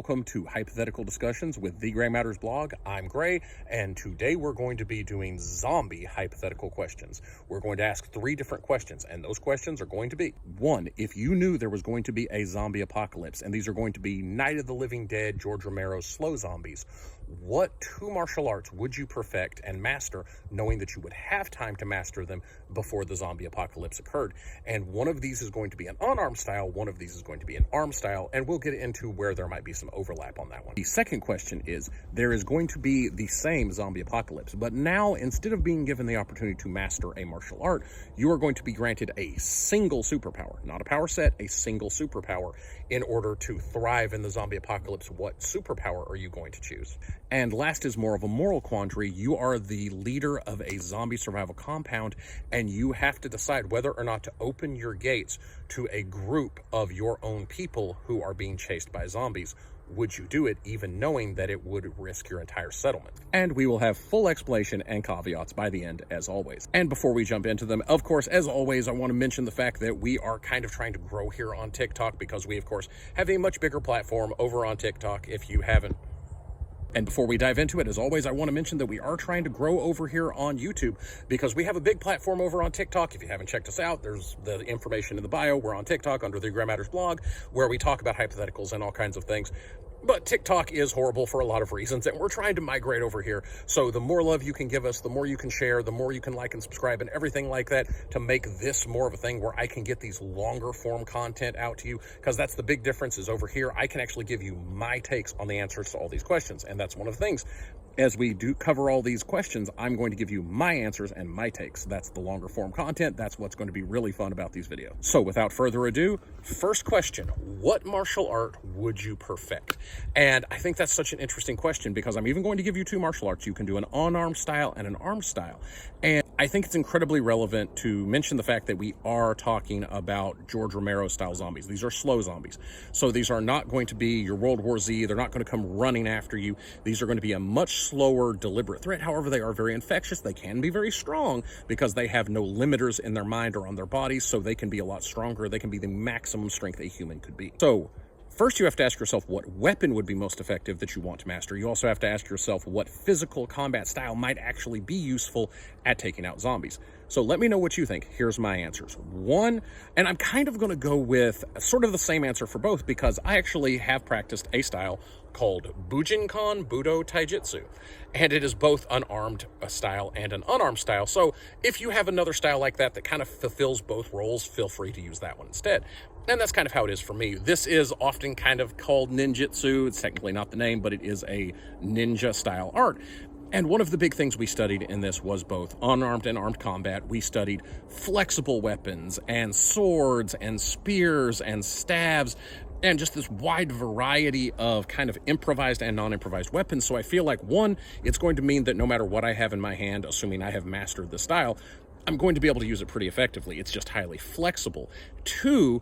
welcome to Hypothetical Discussions with The Gray Matters blog. I'm Gray, and today we're going to be doing zombie hypothetical questions. We're going to ask 3 different questions, and those questions are going to be: 1, if you knew there was going to be a zombie apocalypse, and these are going to be Night of the Living Dead, George Romero's slow zombies, what 2 martial arts would you perfect and master, knowing that you would have time to master them before the zombie apocalypse occurred? And one of these is going to be an unarmed style, one of these is going to be an armed style, and we'll get into where there might be some overlap on that one. The second question is, there is going to be the same zombie apocalypse, but now instead of being given the opportunity to master a martial art, you are going to be granted a single superpower, not a power set, a single superpower. In order to thrive in the zombie apocalypse, what superpower are you going to choose? And last is more of a moral quandary. You are the leader of a zombie survival compound, and you have to decide whether or not to open your gates to a group of your own people who are being chased by zombies. Would you do it, even knowing that it would risk your entire settlement? And we will have full explanation and caveats by the end, as always. And before we jump into them, of course, as always, I want to mention the fact that we are kind of trying to grow here on TikTok, because we, of course, have a much bigger platform over on TikTok. If you haven't. And before we dive into it, as always, I want to mention that we are trying to grow over here on YouTube, because we have a big platform over on TikTok. If you haven't checked us out, there's the information in the bio. We're on TikTok under the Gray Matters blog, where we talk about hypotheticals and all kinds of things. But TikTok is horrible for a lot of reasons, and we're trying to migrate over here. So the more love you can give us, the more you can share, the more you can like and subscribe and everything like that, to make this more of a thing where I can get these longer form content out to you. Because that's the big difference, is over here I can actually give you my takes on the answers to all these questions. And that's one of the things. As we do cover all these questions, I'm going to give you my answers and my takes. That's the longer form content. That's what's going to be really fun about these videos. So without further ado, first question: what martial art would you perfect? And I think that's such an interesting question, because I'm even going to give you 2 martial arts. You can do an unarmed style and an armed style. And I think it's incredibly relevant to mention the fact that we are talking about George Romero style zombies. These are slow zombies. So these are not going to be your World War Z. They're not going to come running after you. These are going to be a much slower, deliberate threat. However, they are very infectious. They can be very strong, because they have no limiters in their mind or on their bodies, so they can be a lot stronger. They can be the maximum strength a human could be. So first, you have to ask yourself what weapon would be most effective that you want to master. You also have to ask yourself what physical combat style might actually be useful at taking out zombies. So let me know what you think. Here's my answers. 1, and I'm kind of going to go with sort of the same answer for both, because I actually have practiced a style called Bujinkan Budo Taijutsu, and it is both an armed style and an unarmed style. So if you have another style like that that kind of fulfills both roles, feel free to use that one instead. And that's kind of how it is for me. This is often kind of called ninjutsu. It's technically not the name, but it is a ninja style art. And one of the big things we studied in this was both unarmed and armed combat. We studied flexible weapons and swords and spears and staves, and just this wide variety of kind of improvised and non-improvised weapons. So I feel like, 1, it's going to mean that no matter what I have in my hand, assuming I have mastered the style, I'm going to be able to use it pretty effectively. It's just highly flexible. 2,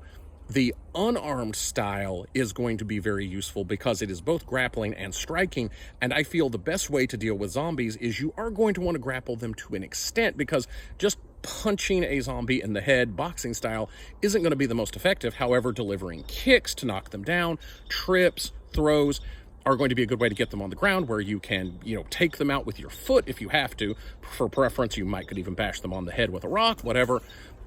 the unarmed style is going to be very useful, because it is both grappling and striking, and I feel the best way to deal with zombies is you are going to want to grapple them to an extent, because just punching a zombie in the head, boxing style, isn't going to be the most effective. However, delivering kicks to knock them down, trips, throws, are going to be a good way to get them on the ground, where you can, take them out with your foot if you have to. For preference, you could even bash them on the head with a rock, whatever.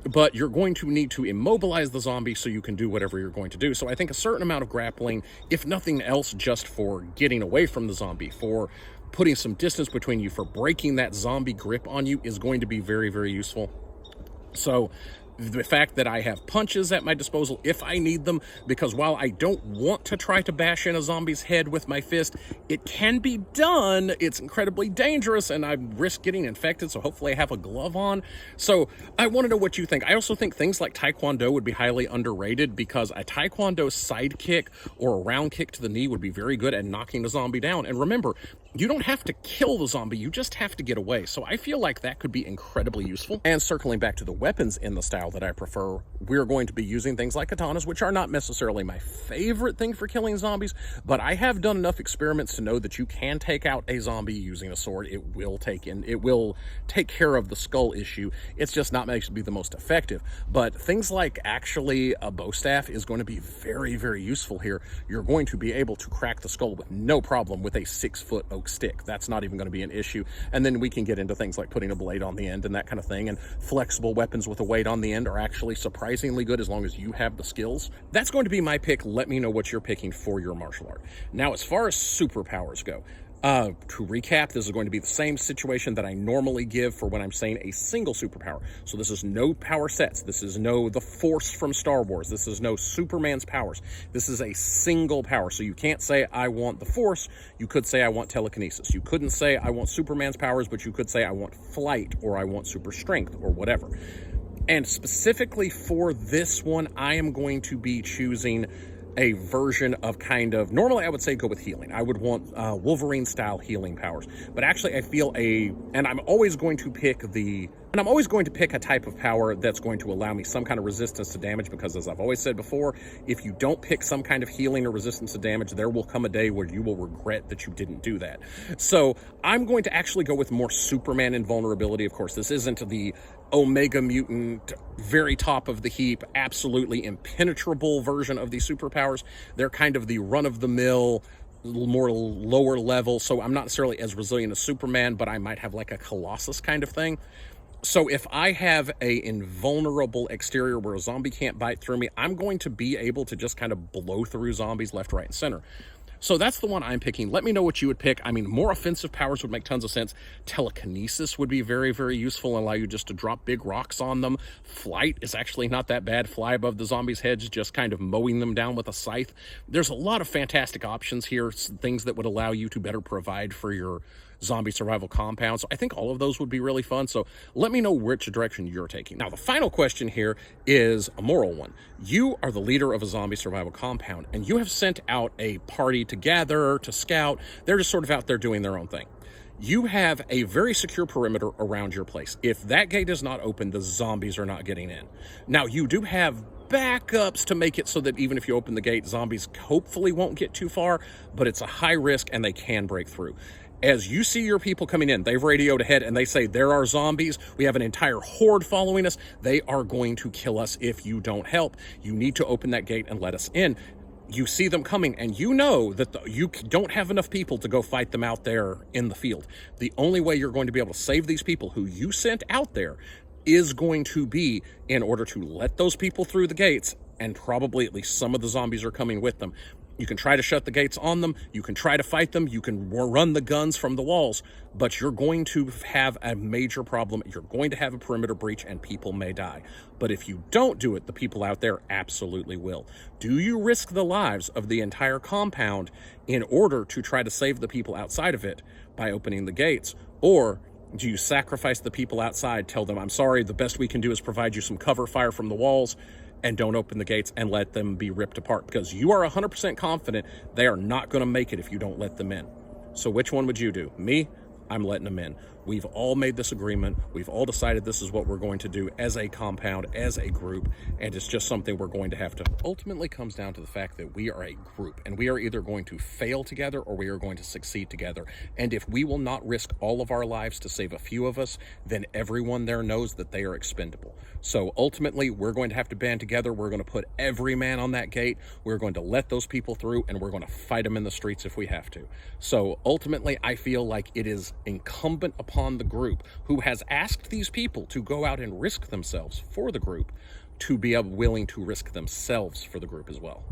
But you're going to need to immobilize the zombie so you can do whatever you're going to do. So I think a certain amount of grappling, if nothing else, just for getting away from the zombie, for putting some distance between you, for breaking that zombie grip on you, is going to be very, very useful. So the fact that I have punches at my disposal if I need them, because while I don't want to try to bash in a zombie's head with my fist, it can be done. It's incredibly dangerous, and I risk getting infected, so hopefully I have a glove on. So I want to know what you think. I also think things like Taekwondo would be highly underrated, because a Taekwondo side kick or a round kick to the knee would be very good at knocking the zombie down. And remember, you don't have to kill the zombie, you just have to get away. So I feel like that could be incredibly useful. And circling back to the weapons in the style, that I prefer. We're going to be using things like katanas, which are not necessarily my favorite thing for killing zombies, but I have done enough experiments to know that you can take out a zombie using a sword. It will take care of the skull issue. It's just not meant to be the most effective. But things like actually a bow staff is going to be very, very useful here. You're going to be able to crack the skull with no problem with a 6-foot oak stick. That's not even going to be an issue. And then we can get into things like putting a blade on the end and that kind of thing. And flexible weapons with a weight on the end are actually surprisingly good as long as you have the skills. That's going to be my pick. Let me know what you're picking for your martial art. Now, as far as superpowers go, to recap, this is going to be the same situation that I normally give for when I'm saying a single superpower. So this is no power sets. This is no the Force from Star Wars. This is no Superman's powers. This is a single power. So you can't say I want the Force. You could say I want telekinesis. You couldn't say I want Superman's powers, but you could say I want flight or I want super strength or whatever. And specifically for this one, I am going to be choosing a version of normally I would say go with healing. I would want Wolverine style healing powers, but actually I feel I'm always going to pick a type of power that's going to allow me some kind of resistance to damage, because as I've always said before, if you don't pick some kind of healing or resistance to damage, there will come a day where you will regret that you didn't do that. So I'm going to actually go with more Superman invulnerability. Of course, this isn't the Omega mutant, very top of the heap, absolutely impenetrable version of these superpowers. They're kind of the run-of-the-mill, more lower level, so I'm not necessarily as resilient as Superman, but I might have like a Colossus kind of thing. So if I have a invulnerable exterior where a zombie can't bite through me, I'm going to be able to just kind of blow through zombies left, right, and center. So that's the one I'm picking. Let me know what you would pick. I mean, more offensive powers would make tons of sense. Telekinesis would be very, very useful and allow you just to drop big rocks on them. Flight is actually not that bad. Fly above the zombies' heads, just kind of mowing them down with a scythe. There's a lot of fantastic options here, things that would allow you to better provide for your zombie survival compound. So I think all of those would be really fun. So let me know which direction you're taking. Now, the final question here is a moral one. You are the leader of a zombie survival compound, and you have sent out a party to gather, to scout. They're just sort of out there doing their own thing. You have a very secure perimeter around your place. If that gate is not open, the zombies are not getting in. Now, you do have backups to make it so that even if you open the gate, zombies hopefully won't get too far, but it's a high risk and they can break through. As you see your people coming in, they've radioed ahead and they say, there are zombies. We have an entire horde following us. They are going to kill us if you don't help. You need to open that gate and let us in. You see them coming and you know that you don't have enough people to go fight them out there in the field. The only way you're going to be able to save these people who you sent out there is going to be in order to let those people through the gates, and probably at least some of the zombies are coming with them. You can try to shut the gates on them, you can try to fight them, you can run the guns from the walls, but you're going to have a major problem. You're going to have a perimeter breach and people may die. But if you don't do it, the people out there absolutely will. Do you risk the lives of the entire compound in order to try to save the people outside of it by opening the gates? Or do you sacrifice the people outside, tell them, I'm sorry, the best we can do is provide you some cover fire from the walls, and don't open the gates and let them be ripped apart, because you are 100% confident they are not going to make it if you don't let them in. So which one would you do? Me? I'm letting them in. We've all made this agreement. We've all decided this is what we're going to do as a compound, as a group, and it's just something we're going to have to. Ultimately comes down to the fact that we are a group, and we are either going to fail together or we are going to succeed together. And if we will not risk all of our lives to save a few of us, then everyone there knows that they are expendable. So ultimately, we're going to have to band together. We're going to put every man on that gate. We're going to let those people through, and we're going to fight them in the streets if we have to. So ultimately, I feel like it is incumbent upon the group who has asked these people to go out and risk themselves for the group to be willing to risk themselves for the group as well.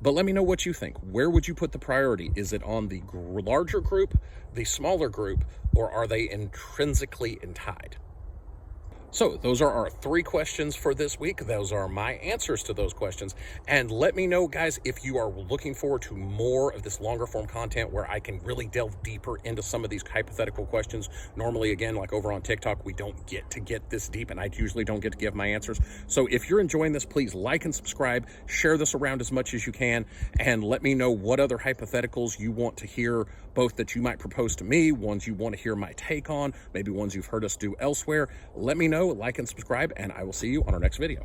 But let me know what you think. Where would you put the priority? Is it on the larger group, the smaller group, or are they intrinsically tied? So those are our 3 questions for this week. Those are my answers to those questions. And let me know, guys, if you are looking forward to more of this longer form content where I can really delve deeper into some of these hypothetical questions. Normally, again, like over on TikTok, we don't get to get this deep, and I usually don't get to give my answers. So if you're enjoying this, please like and subscribe, share this around as much as you can, and let me know what other hypotheticals you want to hear, both that you might propose to me, ones you want to hear my take on, maybe ones you've heard us do elsewhere. Let me know. know, like and subscribe, and I will see you on our next video.